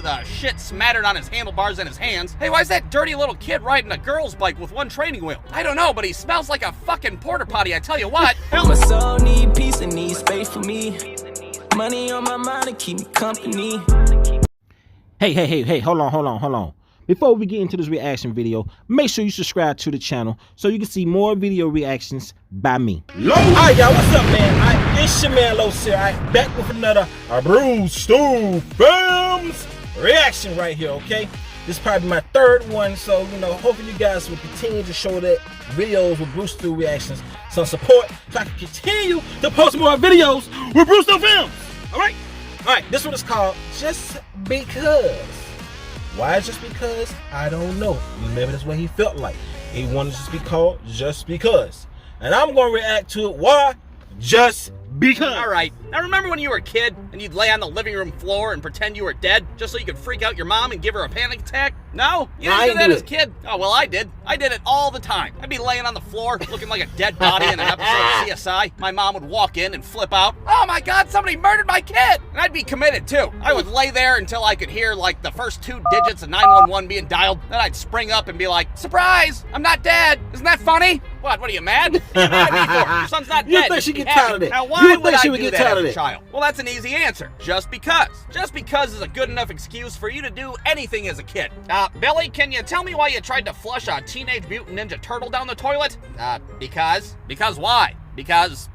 the shit smattered on his handlebars and his hands. Hey, why's that dirty little kid riding a girl's bike with one training wheel? I don't know, but he smells like a fucking porta potty, I tell you what. My soul need peace and need space for me. Money on my mind to keep me company. Hey, hold on. Before we get into this reaction video, make sure you subscribe to the channel so you can see more video reactions by me. Alright, y'all, what's up, man? It's your man, Los here. Back with another Brewstew Films reaction right here, okay? This is probably my third one, so, hopefully you guys will continue to show that videos with Brewstew reactions some support so I can continue to post more videos with Brewstew Films, alright? Alright, this one is called Just Because. Why just because? I don't know. Maybe that's what he felt like. He wanted to be called Just Because. And I'm going to react to it. Why? Just because. All right. Now remember when you were a kid and you'd lay on the living room floor and pretend you were dead just so you could freak out your mom and give her a panic attack? No? You didn't do that as a kid? Oh, well, I did. I did it all the time. I'd be laying on the floor looking like a dead body in an episode of CSI. My mom would walk in and flip out. Oh my God, somebody murdered my kid! And I'd be committed too. I would lay there until I could hear like the first 2 digits of 911 being dialed. Then I'd spring up and be like, surprise! I'm not dead! Isn't that funny? What are you mad? What are you mad at me for? Your son's not dead. You think she get tired of that? Now why would I do that as a child? Well, that's an easy answer. Just because. Just because is a good enough excuse for you to do anything as a kid. Billy, can you tell me why you tried to flush a Teenage Mutant Ninja Turtle down the toilet? Because. Because why? Because,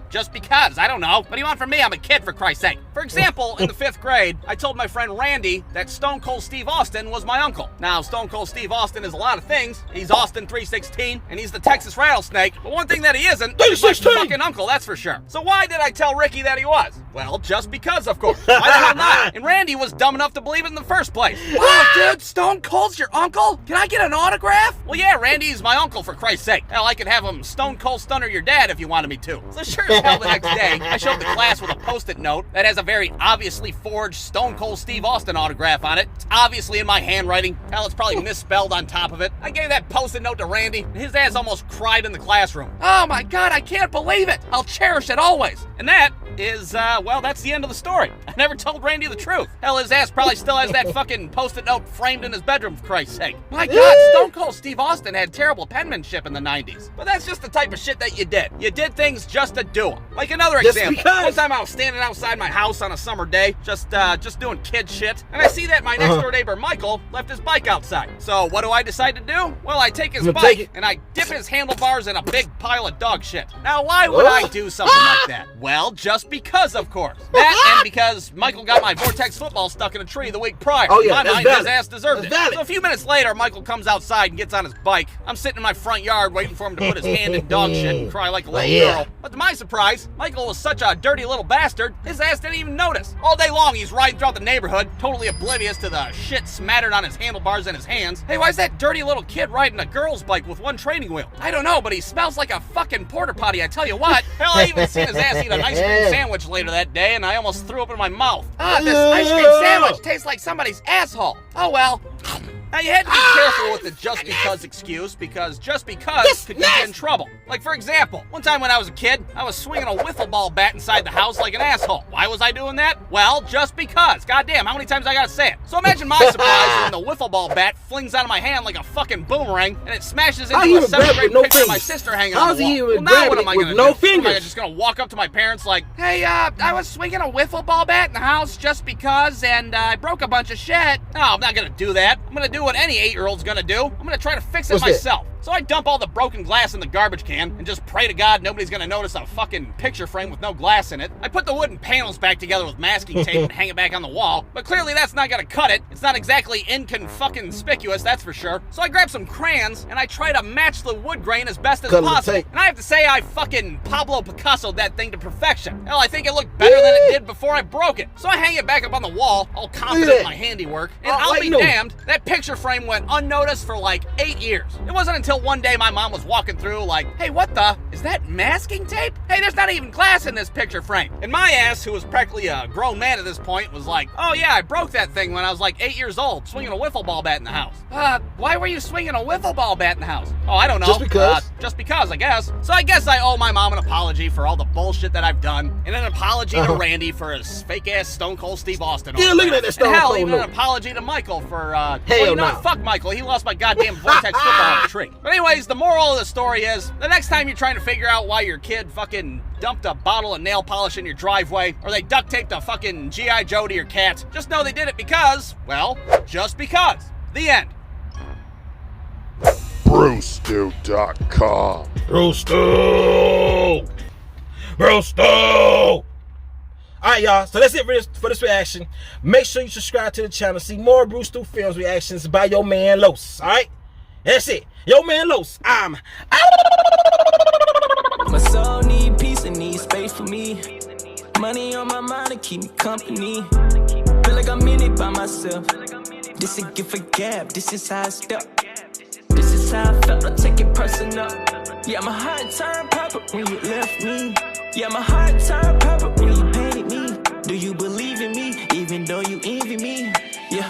just because. I don't know. What do you want from me? I'm a kid, for Christ's sake. For example, in the 5th grade, I told my friend Randy that Stone Cold Steve Austin was my uncle. Now, Stone Cold Steve Austin is a lot of things. He's Austin 316, and he's the Texas Rattlesnake. But one thing that he isn't is my fucking uncle, that's for sure. So why did I tell Ricky that he was? Well, just because, of course. Why the hell not? And Randy was dumb enough to believe it in the first place. Wow, dude, Stone Cold's your uncle? Can I get an autograph? Well, yeah, Randy's my uncle, for Christ's sake. Hell, I could have him Stone Cold Stunner your dad if you wanted me to. So sure as hell the next day, I showed the class with a Post-it note that has a very obviously forged Stone Cold Steve Austin autograph on it. It's obviously in my handwriting. Hell, it's probably misspelled on top of it. I gave that Post-it note to Randy, and his ass almost cried in the classroom. Oh my God, I can't believe it. I'll cherish it always. And that is, well, that's the end of the story. I never told Randy the truth. Hell, his ass probably still has that fucking Post-it note framed in his bedroom, for Christ's sake. My God, Stone Cold Steve Austin had terrible penmanship in the 90s. But that's just the type of shit that you did. You did things just to do them. Like another example. One time I was standing outside my house on a summer day, just doing kid shit, and I see that my next door neighbor, Michael, left his bike outside. So what do I decide to do? Well, I take his bike and I dip his handlebars in a big pile of dog shit. Now, why would I do something like that? Well, just because, of course. That and because Michael got my Vortex football stuck in a tree the week prior. Oh, yeah, his ass deserved it. So a few minutes later, Michael comes outside and gets on his bike. I'm sitting in my front yard waiting for him to put his hand in dog shit and cry like a little girl. But to my surprise, Michael was such a dirty little bastard, his ass didn't even notice. All day long, he's riding throughout the neighborhood, totally oblivious to the shit smattered on his handlebars and his hands. Hey, why's that dirty little kid riding a girl's bike with one training wheel? I don't know, but he smells like a fucking porta potty, I tell you what. Hell, I even seen his ass eat an ice cream sandwich later that day, and I almost threw up in my mouth. This ice cream sandwich tastes like somebody's asshole. Oh well. Now, you had to be careful with the just because excuse, because just because could get you in trouble. Like, for example, one time when I was a kid, I was swinging a wiffle ball bat inside the house like an asshole. Why was I doing that? Well, just because. Goddamn, how many times I gotta say it? So imagine my surprise when the wiffle ball bat flings out of my hand like a fucking boomerang, and it smashes into a 7th grade picture of my sister hanging on the wall. Well, now what am I gonna do? Am I just gonna walk up to my parents like, hey, I was swinging a wiffle ball bat in the house just because, and I broke a bunch of shit? No, I'm not gonna do that. I'm gonna do what any 8-year-old's gonna do. I'm gonna try to fix it myself. So I dump all the broken glass in the garbage can and just pray to God nobody's gonna notice a fucking picture frame with no glass in it. I put the wooden panels back together with masking tape and hang it back on the wall, but clearly that's not gonna cut it. It's not exactly inconspicuous, that's for sure. So I grab some crayons and I try to match the wood grain as best as possible. And I have to say I fucking Pablo Picasso'd that thing to perfection. Hell, I think it looked better than it did before I broke it. So I hang it back up on the wall, all confident in my handiwork, and I'll be damned, that picture frame went unnoticed for like 8 years. It wasn't until Until one day my mom was walking through like, hey, what the? Is that masking tape? Hey, there's not even glass in this picture frame. And my ass, who was practically a grown man at this point, was like, oh yeah, I broke that thing when I was like 8 years old, swinging a wiffle ball bat in the house. Why were you swinging a wiffle ball bat in the house? Oh, I don't know. Just because? Just because, I guess. So I guess I owe my mom an apology for all the bullshit that I've done, and an apology to Randy for his fake-ass Stone Cold Steve Austin. Yeah, look at that Stone Cold. Hell, even an apology to Michael for, hell well, you know no. what? Fuck Michael. He lost my goddamn Vortex football on a tree. But anyways, the moral of the story is, the next time you're trying to figure out why your kid fucking dumped a bottle of nail polish in your driveway, or they duct taped a fucking G.I. Joe to your cat, just know they did it because, well, just because. The end. Brewstew.com. Brewstew! Brewstew! Alright, y'all, so that's it for this reaction. Make sure you subscribe to the channel. See more Brewstew Films reactions by your man Los. Alright? That's it. Your man Los. I'm My soul need peace and need space for me. Money on my mind to keep me company. Feel like I'm in it by myself. This a gift for gab. This is how I step. This is how I felt. I take it personal. Yeah, my heart turned purple when you left me. Yeah, my heart turned purple when you painted me. Do you believe in me even though you envy me? Yeah.